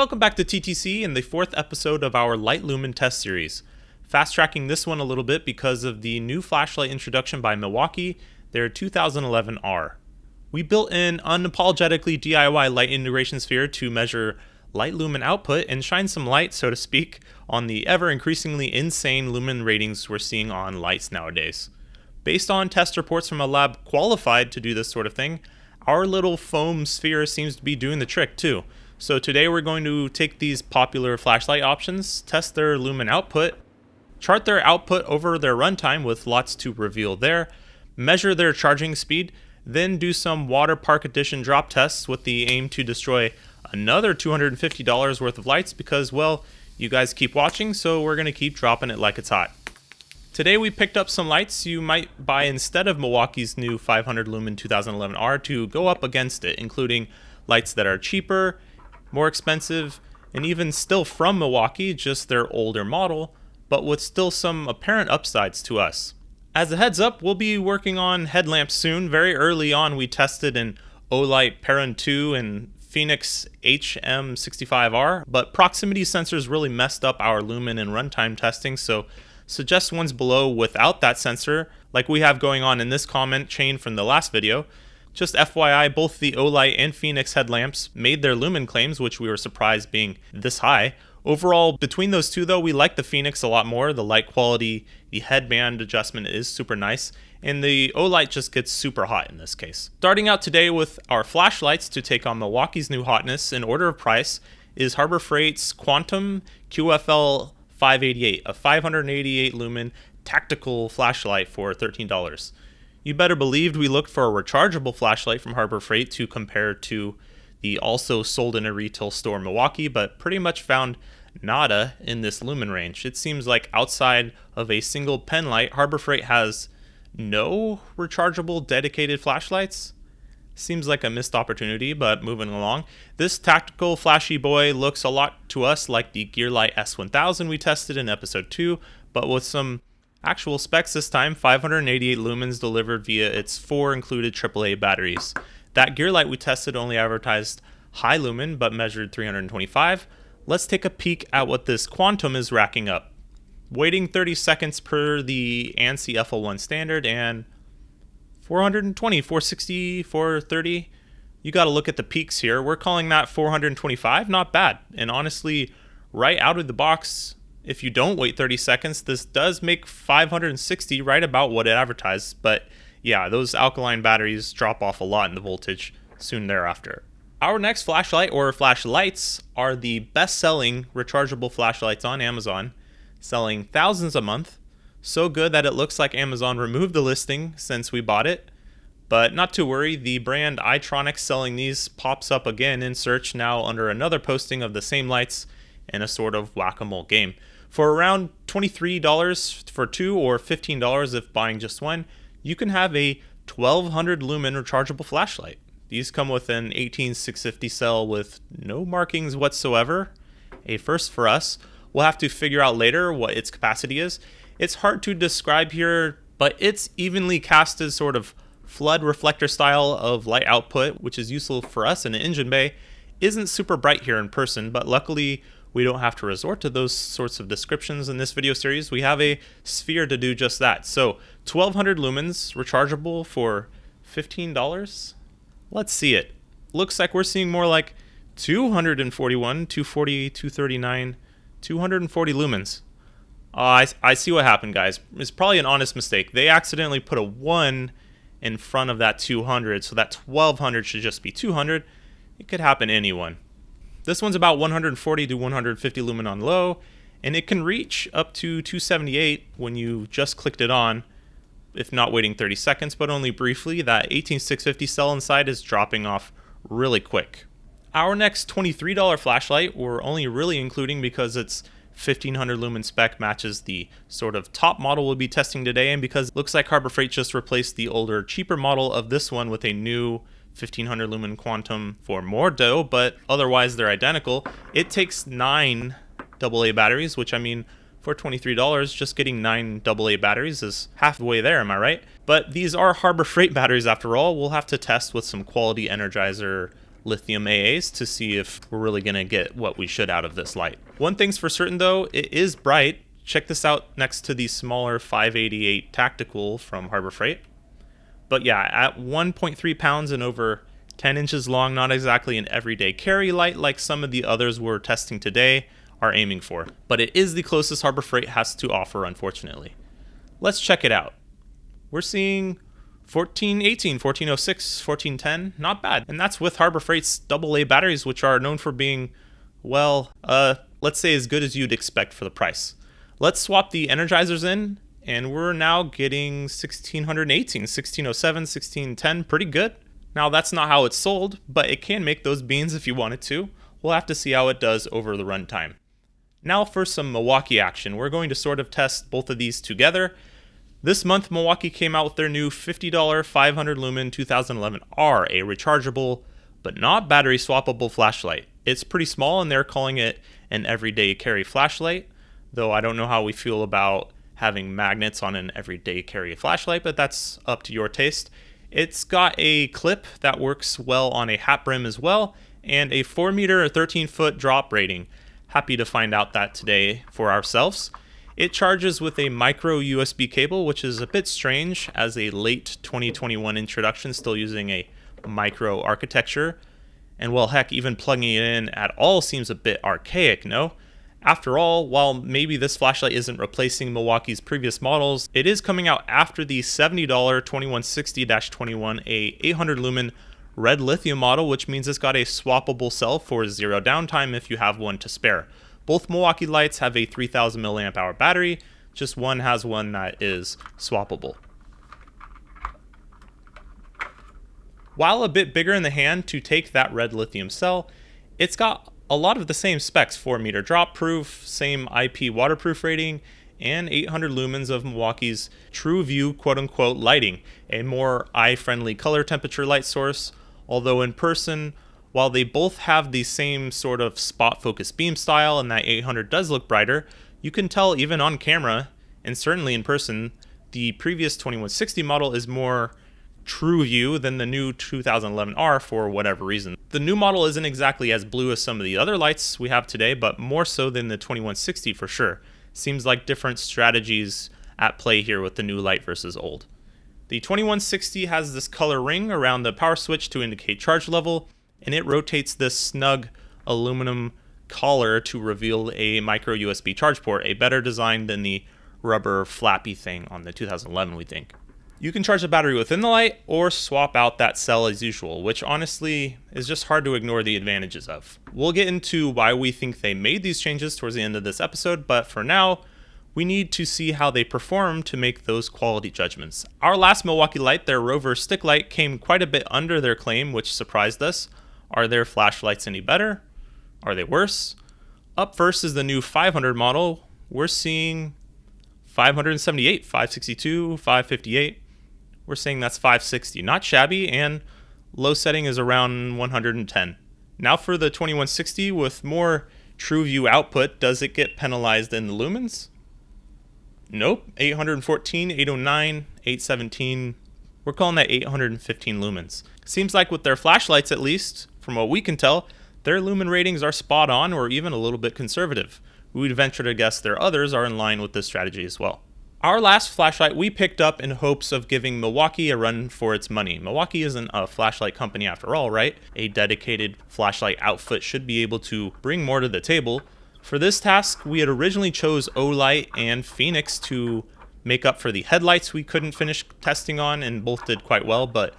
Welcome back to TTC and the fourth episode of our Light Lumen test series. Fast tracking this one a little bit because of the new flashlight introduction by Milwaukee, their 2011R. We built an unapologetically DIY light integration sphere to measure light lumen output and shine some light, so to speak, on the ever increasingly insane lumen ratings we're seeing on lights nowadays. Based on test reports from a lab qualified to do this sort of thing, our little foam sphere seems to be doing the trick too. So today we're going to take these popular flashlight options, test their lumen output, chart their output over their runtime with lots to reveal there, measure their charging speed, then do some water park edition drop tests with the aim to destroy another $250 worth of lights because, well, you guys keep watching, so we're going to keep dropping it like it's hot. Today we picked up some lights you might buy instead of Milwaukee's new 500 lumen 2011R to go up against it, including lights that are cheaper, more expensive, and even still from Milwaukee, just their older model, but with still some apparent upsides to us. As a heads up, we'll be working on headlamps soon. Very early on we tested an Olight Perun 2 and Fenix HM65R, but proximity sensors really messed up our lumen and runtime testing, so suggest ones below without that sensor, like we have going on in this comment chain from the last video. Just FYI, both the Olight and Fenix headlamps made their lumen claims, which we were surprised being this high. Overall, between those two though, we like the Fenix a lot more. The light quality, the headband adjustment is super nice, and the Olight just gets super hot in this case. Starting out today with our flashlights to take on Milwaukee's new hotness in order of price is Harbor Freight's Quantum QFL 588, a 588 lumen tactical flashlight for $13. You better believed we looked for a rechargeable flashlight from Harbor Freight to compare to the also sold in a retail store Milwaukee, but pretty much found nada in this lumen range. It seems like outside of a single pen light, Harbor Freight has no rechargeable dedicated flashlights. Seems like a missed opportunity, but moving along. This tactical flashy boy looks a lot to us like the Gearlight S1000 we tested in episode 2, but with some actual specs this time. 588 lumens delivered via its 4 included AAA batteries. That Gearlight we tested only advertised high lumen, but measured 325. Let's take a peek at what this Quantum is racking up. Waiting 30 seconds per the ANSI FL1 standard, and 420, 460, 430. You got to look at the peaks here. We're calling that 425. Not bad. And honestly, right out of the box, if you don't wait 30 seconds, this does make 560 right about what it advertised. But yeah, those alkaline batteries drop off a lot in the voltage soon thereafter. Our next flashlight, or flashlights, are the best-selling rechargeable flashlights on Amazon, selling thousands a month. So good that it looks like Amazon removed the listing since we bought it. But not to worry, the brand iTonics selling these pops up again in search now under another posting of the same lights in a sort of whack-a-mole game. For around $23 for 2 or $15 if buying just one, you can have a 1200 lumen rechargeable flashlight. These come with an 18650 cell with no markings whatsoever. A first for us. We'll have to figure out later what its capacity is. It's hard to describe here, but it's evenly casted sort of flood reflector style of light output, which is useful for us in an engine bay. Isn't super bright here in person, but luckily we don't have to resort to those sorts of descriptions in this video series. We have a sphere to do just that. So 1200 lumens rechargeable for $15. Let's see it. Looks like we're seeing more like 241, 240, 239, 240 lumens. I see what happened, guys. It's probably an honest mistake. They accidentally put a 1 in front of that 200, so that 1200 should just be 200. It could happen to anyone. This one's about 140 to 150 lumen on low, and it can reach up to 278 when you just clicked it on, if not waiting 30 seconds, but only briefly. That 18650 cell inside is dropping off really quick. Our next $23 flashlight we're only really including because it's 1500 lumen spec matches the sort of top model we'll be testing today, and because it looks like Harbor Freight just replaced the older, cheaper model of this one with a new 1500 lumen Quantum for more dough, but otherwise they're identical. It takes 9 AA batteries, which I mean, for $23, just getting 9 AA batteries is halfway there, am I right? But these are Harbor Freight batteries after all. We'll have to test with some quality Energizer lithium AAs to see if we're really going to get what we should out of this light. One thing's for certain though, it is bright. Check this out next to the smaller 588 Tactical from Harbor Freight. But yeah, at 1.3 pounds and over 10 inches long, not exactly an everyday carry light like some of the others we're testing today are aiming for. But it is the closest Harbor Freight has to offer, unfortunately. Let's check it out. We're seeing 1418, 1406, 1410, not bad. And that's with Harbor Freight's AA batteries, which are known for being, well, let's say as good as you'd expect for the price. Let's swap the energizers in, and we're now getting 1618, 1607, 1610, pretty good. Now that's not how it's sold, but it can make those beans if you wanted to. We'll have to see how it does over the runtime. Now for some Milwaukee action. We're going to sort of test both of these together. This month, Milwaukee came out with their new $50 500 lumen 2011R, a rechargeable but not battery swappable flashlight. It's pretty small and they're calling it an everyday carry flashlight, though I don't know how we feel about having magnets on an everyday carry flashlight, but that's up to your taste. It's got a clip that works well on a hat brim as well, and a 4 meter or 13 foot drop rating. Happy to find out that today for ourselves. It charges with a micro USB cable, which is a bit strange as a late 2021 introduction, still using a micro architecture. And well, heck, even plugging it in at all seems a bit archaic, no? After all, while maybe this flashlight isn't replacing Milwaukee's previous models, it is coming out after the $70 2160-21, a 800 lumen red lithium model, which means it's got a swappable cell for zero downtime if you have one to spare. Both Milwaukee Lights have a 3000 mAh battery, just one has one that is swappable. While a bit bigger in the hand to take that red lithium cell, it's got a lot of the same specs, 4 meter drop proof, same IP waterproof rating, and 800 lumens of Milwaukee's True View quote-unquote lighting, a more eye-friendly color temperature light source, although in person, while they both have the same sort of spot focus beam style and that 800 does look brighter, you can tell even on camera, and certainly in person, the previous 2160 model is more True View than the new 2011R for whatever reason. The new model isn't exactly as blue as some of the other lights we have today, but more so than the 2160 for sure. Seems like different strategies at play here with the new light versus old. The 2160 has this color ring around the power switch to indicate charge level, and it rotates this snug aluminum collar to reveal a micro USB charge port, a better design than the rubber flappy thing on the 2011, we think. You can charge the battery within the light or swap out that cell as usual, which honestly is just hard to ignore the advantages of. We'll get into why we think they made these changes towards the end of this episode, but for now, we need to see how they perform to make those quality judgments. Our last Milwaukee Light, their Rover stick light, came quite a bit under their claim, which surprised us. Are their flashlights any better? Are they worse? Up first is the new 500 model. We're seeing 578, 562, 558. We're saying that's 560. Not shabby, and low setting is around 110. Now for the 2160 with more True View output, does it get penalized in the lumens? Nope. 814, 809, 817. We're calling that 815 lumens. Seems like with their flashlights at least, from what we can tell, their lumen ratings are spot on or even a little bit conservative. We would venture to guess their others are in line with this strategy as well. Our last flashlight we picked up in hopes of giving Milwaukee a run for its money. Milwaukee isn't a flashlight company after all, right? A dedicated flashlight outfit should be able to bring more to the table. For this task, we had originally chose Olight and Fenix to make up for the headlights we couldn't finish testing on, and both did quite well, but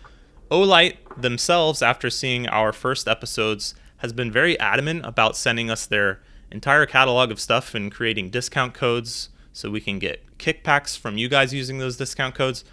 Olight themselves, after seeing our first episodes, has been very adamant about sending us their entire catalog of stuff and creating discount codes so we can get kickbacks from you guys using those discount codes,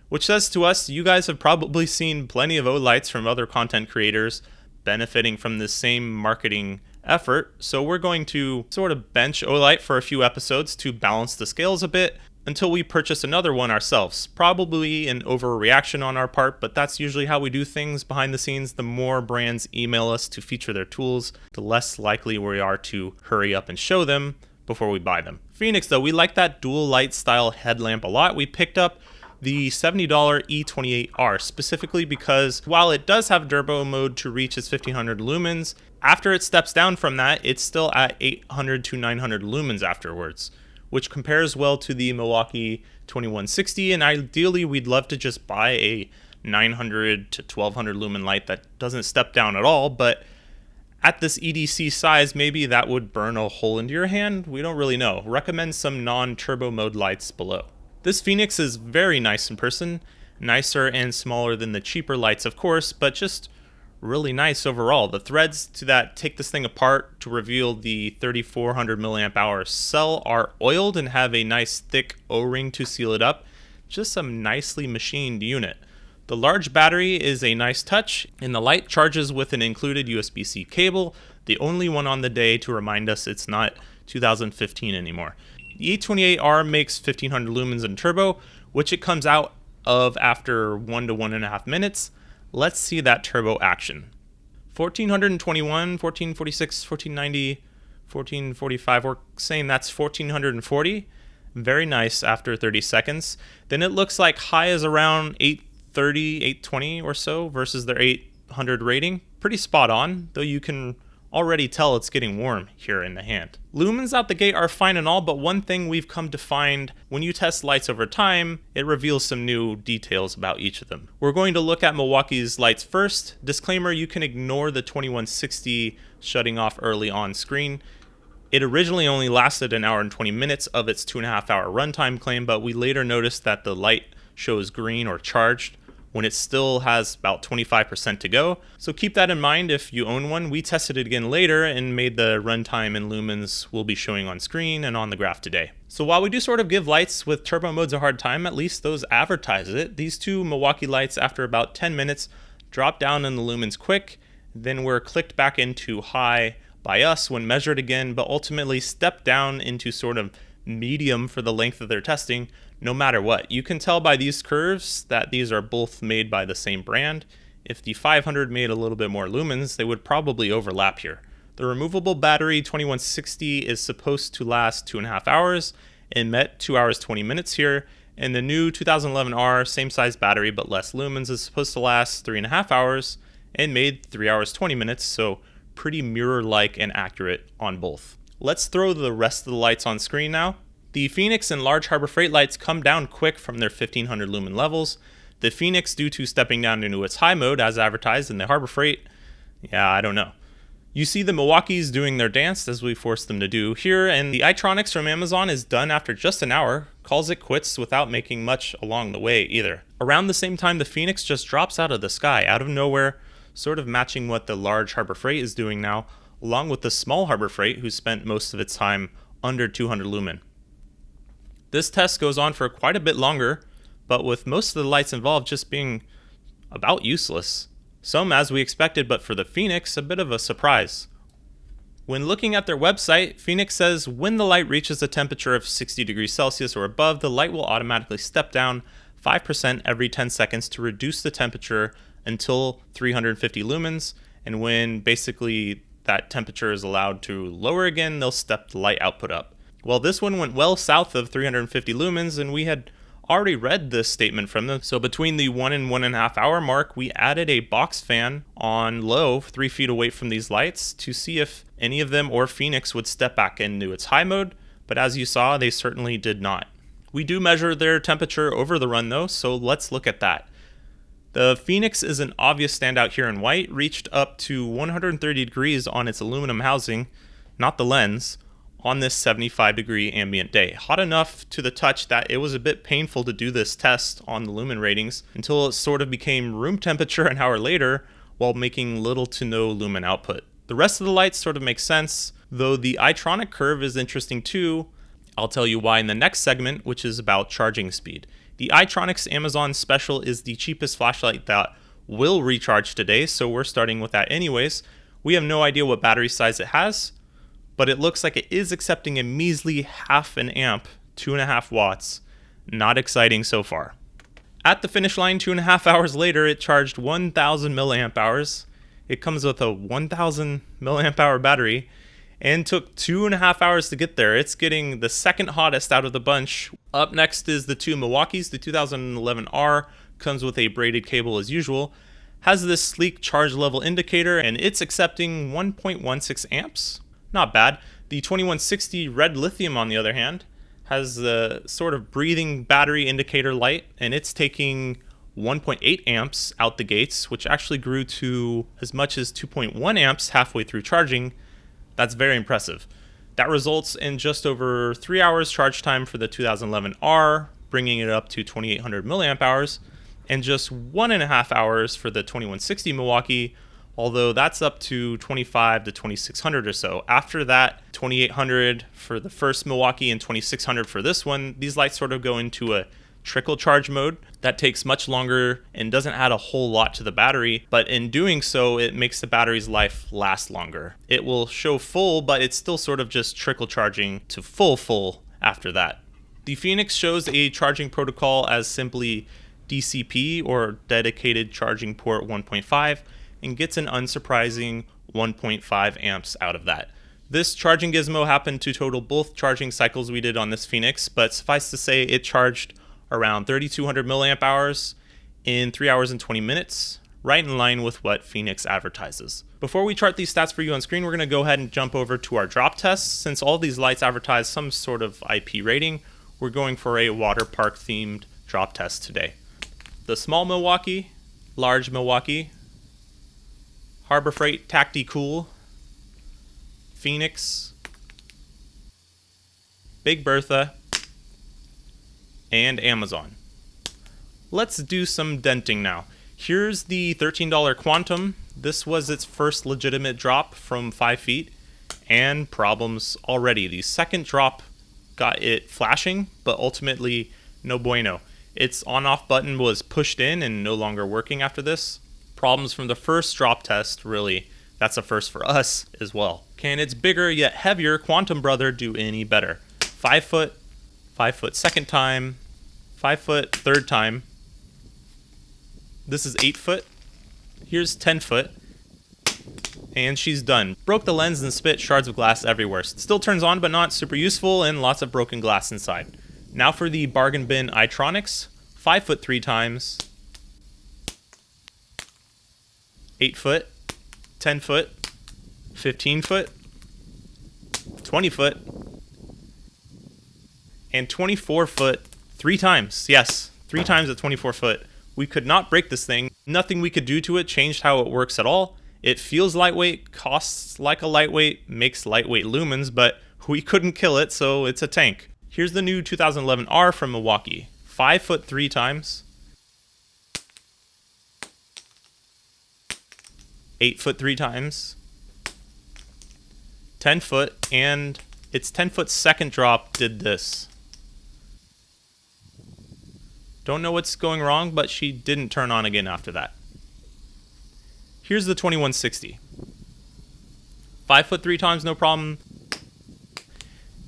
which says to us you guys have probably seen plenty of Olights from other content creators benefiting from the same marketing effort, so we're going to sort of bench Olight for a few episodes to balance the scales a bit until we purchase another one ourselves. Probably an overreaction on our part, but that's usually how we do things behind the scenes. The more brands email us to feature their tools, the less likely we are to hurry up and show them before we buy them. Fenix though, we like that dual light style headlamp a lot. We picked up the $70 E28R, specifically because while it does have turbo mode to reach its 1500 lumens, after it steps down from that, it's still at 800 to 900 lumens afterwards, which compares well to the Milwaukee 2160, and ideally we'd love to just buy a 900 to 1200 lumen light that doesn't step down at all, but at this EDC size, maybe that would burn a hole into your hand. We don't really know. Recommend some non-turbo mode lights below. This Fenix is very nice in person, nicer and smaller than the cheaper lights of course, but just really nice overall. The threads to that take this thing apart to reveal the 3400 milliamp hour cell are oiled and have a nice thick O-ring to seal it up. Just a nicely machined unit. The large battery is a nice touch, and the light charges with an included USB-C cable, the only one on the day to remind us it's not 2015 anymore. The E28R makes 1500 lumens in turbo, which it comes out of after 1 to 1.5 minutes. Let's see that turbo action. 1421, 1446, 1490, 1445, we're saying that's 1440. Very nice after 30 seconds. Then it looks like high is around 830, 820 or so versus their 800 rating. Pretty spot on, though you can already tell it's getting warm here in the hand. Lumens out the gate are fine and all, but one thing we've come to find when you test lights over time, it reveals some new details about each of them. We're going to look at Milwaukee's lights first. Disclaimer, you can ignore the 2160 shutting off early on screen. It originally only lasted an hour and 20 minutes of its 2.5 hour runtime claim, but we later noticed that the light shows green or charged when it still has about 25% to go. So keep that in mind if you own one. We tested it again later and made the runtime and lumens we'll be showing on screen and on the graph today. So while we do sort of give lights with turbo modes a hard time, at least those advertise it. These two Milwaukee lights after about 10 minutes drop down in the lumens quick, then were clicked back into high by us when measured again, but ultimately stepped down into sort of medium for the length of their testing, no matter what. You can tell by these curves that these are both made by the same brand. If the 500 made a little bit more lumens, they would probably overlap here. The removable battery 2160 is supposed to last 2.5 hours and met 2 hours 20 minutes here, and the new 2011R, same size battery but less lumens, is supposed to last 3.5 hours and made 3 hours 20 minutes, so pretty mirror-like and accurate on both. Let's throw the rest of the lights on screen now. The Fenix and large Harbor Freight lights come down quick from their 1500 lumen levels. The Fenix due to stepping down into its high mode as advertised, and the Harbor Freight, yeah, I don't know. You see the Milwaukees doing their dance as we forced them to do here, and the iTonics from Amazon is done after just an hour, calls it quits without making much along the way either. Around the same time, the Fenix just drops out of the sky, out of nowhere, sort of matching what the large Harbor Freight is doing now, along with the small Harbor Freight, who spent most of its time under 200 lumen. This test goes on for quite a bit longer, but with most of the lights involved just being about useless. Some as we expected, but for the Fenix, a bit of a surprise. When looking at their website, Fenix says when the light reaches a temperature of 60 degrees Celsius or above, the light will automatically step down 5% every 10 seconds to reduce the temperature until 350 lumens, and when basically that temperature is allowed to lower again, they'll step the light output up. Well, this one went well south of 350 lumens, and we had already read this statement from them. So between the 1 and 1.5 hour mark, we added a box fan on low 3 feet away from these lights to see if any of them or Fenix would step back into its high mode, but as you saw, they certainly did not. We do measure their temperature over the run though, so let's look at that. The Fenix is an obvious standout here in white, reached up to 130 degrees on its aluminum housing, not the lens, on this 75 degree ambient day. Hot enough to the touch that it was a bit painful to do this test on the lumen ratings until it sort of became room temperature an hour later while making little to no lumen output. The rest of the lights sort of make sense, though the iTonic curve is interesting too. I'll tell you why in the next segment, which is about charging speed. The iTonics Amazon Special is the cheapest flashlight that will recharge today, so we're starting with that anyways. We have no idea what battery size it has, but it looks like it is accepting a measly half an amp, 2.5 watts. Not exciting so far. At the finish line 2.5 hours later, it charged 1,000 milliamp hours. It comes with a 1,000 milliamp hour battery, and took 2.5 hours to get there. It's getting the second hottest out of the bunch. Up next is the two Milwaukees. The 2011R comes with a braided cable as usual, has this sleek charge level indicator, and it's accepting 1.16 amps. Not bad. The 2160 red lithium, on the other hand, has the sort of breathing battery indicator light, and it's taking 1.8 amps out the gates, which actually grew to as much as 2.1 amps halfway through charging. That's very impressive. That results in just over 3 hours charge time for the 2011R, bringing it up to 2800 milliamp hours, and just 1.5 hours for the 2160 Milwaukee, although that's up to 25 to 2600 or so. After that, 2800 for the first Milwaukee and 2600 for this one, these lights sort of go into a trickle charge mode that takes much longer and doesn't add a whole lot to the battery, but in doing so, it makes the battery's life last longer. It will show full, but it's still sort of just trickle charging to full after that. The Fenix shows a charging protocol as simply DCP, or dedicated charging port 1.5, and gets an unsurprising 1.5 amps out of that. This charging gizmo happened to total both charging cycles we did on this Fenix, but suffice to say it charged around 3200 milliamp hours in 3 hours and 20 minutes, right in line with what Fenix advertises. Before we chart these stats for you on screen, we're going to go ahead and jump over to our drop tests. Since all these lights advertise some sort of IP rating, we're going for a water park themed drop test today. The small Milwaukee, large Milwaukee, Harbor Freight Tacti-Cool, Fenix, Big Bertha, and Amazon. Let's do some denting now. Here's the $13 Quantum. This was its first legitimate drop from 5 feet, and problems already. The second drop got it flashing, but ultimately no bueno. Its on-off button was pushed in and no longer working after this. Problems from the first drop test, really, that's a first for us as well. Can its bigger yet heavier Quantum brother do any better? 5 foot, 5 foot second time, 5 foot third time. This is 8 foot. Here's 10 foot. And she's done. Broke the lens and spit shards of glass everywhere. Still turns on, but not super useful, and lots of broken glass inside. Now for the bargain bin iTonics. 5 foot 3 times. 8 foot. 10 foot. 15 foot. 20 foot. And 24 foot 3 times. Yes, 3 times at 24 foot. We could not break this thing. Nothing we could do to it changed how it works at all. It feels lightweight, costs like a lightweight, makes lightweight lumens, but we couldn't kill it, so it's a tank. Here's the new 2011R from Milwaukee. 5 foot 3 times. 8 foot 3 times. 10 foot, and its 10 foot second drop did this. Don't know what's going wrong, but she didn't turn on again after that. Here's the 2160. 5 foot 3 times, no problem.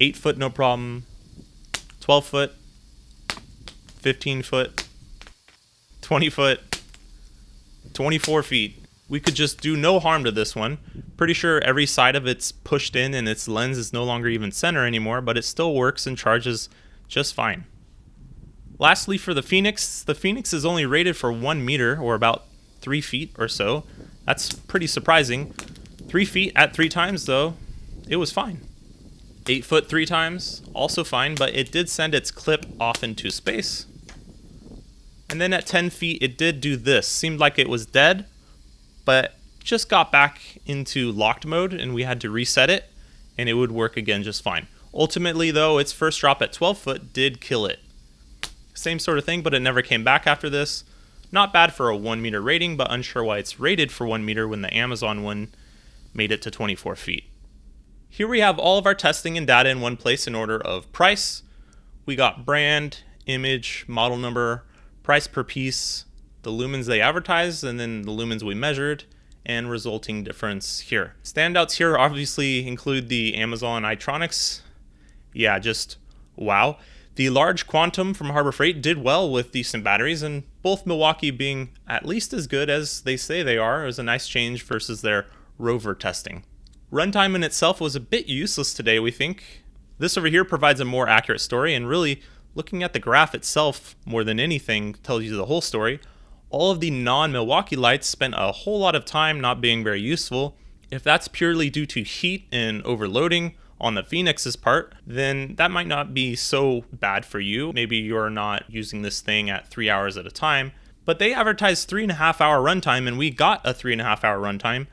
8 foot, no problem. 12 foot. 15 foot. 20 foot. 24 feet. We could just do no harm to this one. Pretty sure every side of it's pushed in and its lens is no longer even center anymore, but it still works and charges just fine. Lastly, for the Fenix is only rated for 1 meter, or about 3 feet or so. That's pretty surprising. 3 feet at 3 times, though, it was fine. 8 foot 3 times, also fine, but it did send its clip off into space. And then at 10 feet, it did do this. Seemed like it was dead, but just got back into locked mode, and we had to reset it, and it would work again just fine. Ultimately, though, its first drop at 12 foot did kill it. Same sort of thing, but it never came back after this. Not bad for a 1 meter rating, but unsure why it's rated for 1 meter when the Amazon one made it to 24 feet. Here we have all of our testing and data in one place in order of price. We got brand, image, model number, price per piece, the lumens they advertised, and then the lumens we measured, and resulting difference here. Standouts here obviously include the Amazon iTonics. Yeah, just wow. The large Quantum from Harbor Freight did well with decent batteries, and both Milwaukee being at least as good as they say they are is a nice change versus their rover testing. Runtime in itself was a bit useless today, we think. This over here provides a more accurate story, and really, looking at the graph itself more than anything tells you the whole story. All of the non-Milwaukee Lights spent a whole lot of time not being very useful. If that's purely due to heat and overloading on the Fenix's part, then that might not be so bad for you. Maybe you're not using this thing at 3 hours at a time, but they advertised 3.5 hour runtime, and we got a 3.5 hour runtime,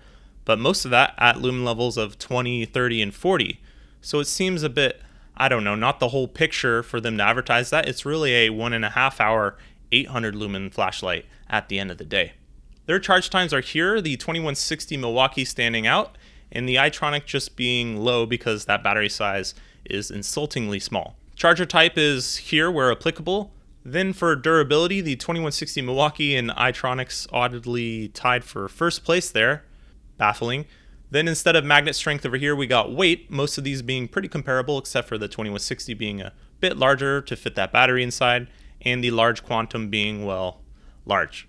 but most of that at lumen levels of 20, 30, and 40. So it seems a bit, I don't know, not the whole picture for them to advertise that. It's really a 1.5 hour, 800 lumen flashlight at the end of the day. Their charge times are here, the 2160 Milwaukee standing out, and the iTonics just being low because that battery size is insultingly small. Charger type is here where applicable. Then for durability, the 2160 Milwaukee and iTonics oddly tied for first place there. Baffling. Then instead of magnet strength over here, we got weight, most of these being pretty comparable except for the 2160 being a bit larger to fit that battery inside, and the large quantum being, well, large.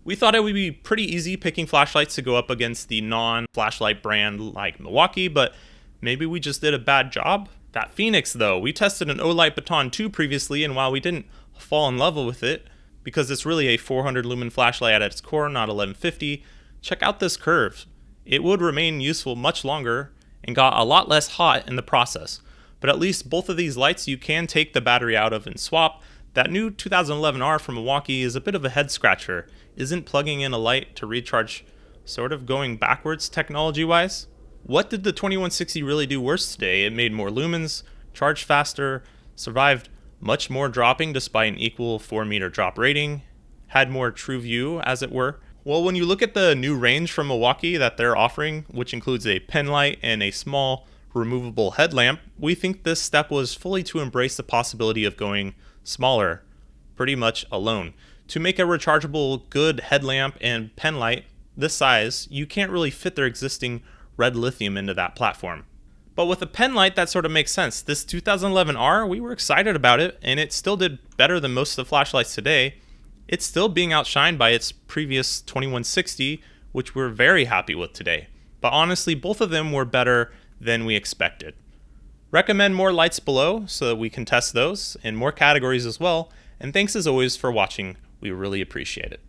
We thought it would be pretty easy picking flashlights to go up against the non-flashlight brand like Milwaukee, but maybe we just did a bad job. That Fenix though, we tested an Olight Baton 2 previously, and while we didn't fall in love with it, because it's really a 400 lumen flashlight at its core, not 1150, check out this curve. It would remain useful much longer and got a lot less hot in the process. But at least both of these lights you can take the battery out of and swap. That new 2011R from Milwaukee is a bit of a head scratcher. Isn't plugging in a light to recharge sort of going backwards technology-wise? What did the 2160 really do worse today? It made more lumens, charged faster, survived much more dropping despite an equal 4 meter drop rating, had more true view, as it were. Well, when you look at the new range from Milwaukee that they're offering, which includes a pen light and a small removable headlamp, we think this step was fully to embrace the possibility of going smaller, pretty much alone. To make a rechargeable good headlamp and pen light this size, you can't really fit their existing red lithium into that platform. But with a pen light, that sort of makes sense. This 2011R, we were excited about it, and it still did better than most of the flashlights today. It's still being outshined by its previous 2160, which we're very happy with today. But honestly, both of them were better than we expected. Recommend more lights below so that we can test those, and more categories as well. And thanks as always for watching. We really appreciate it.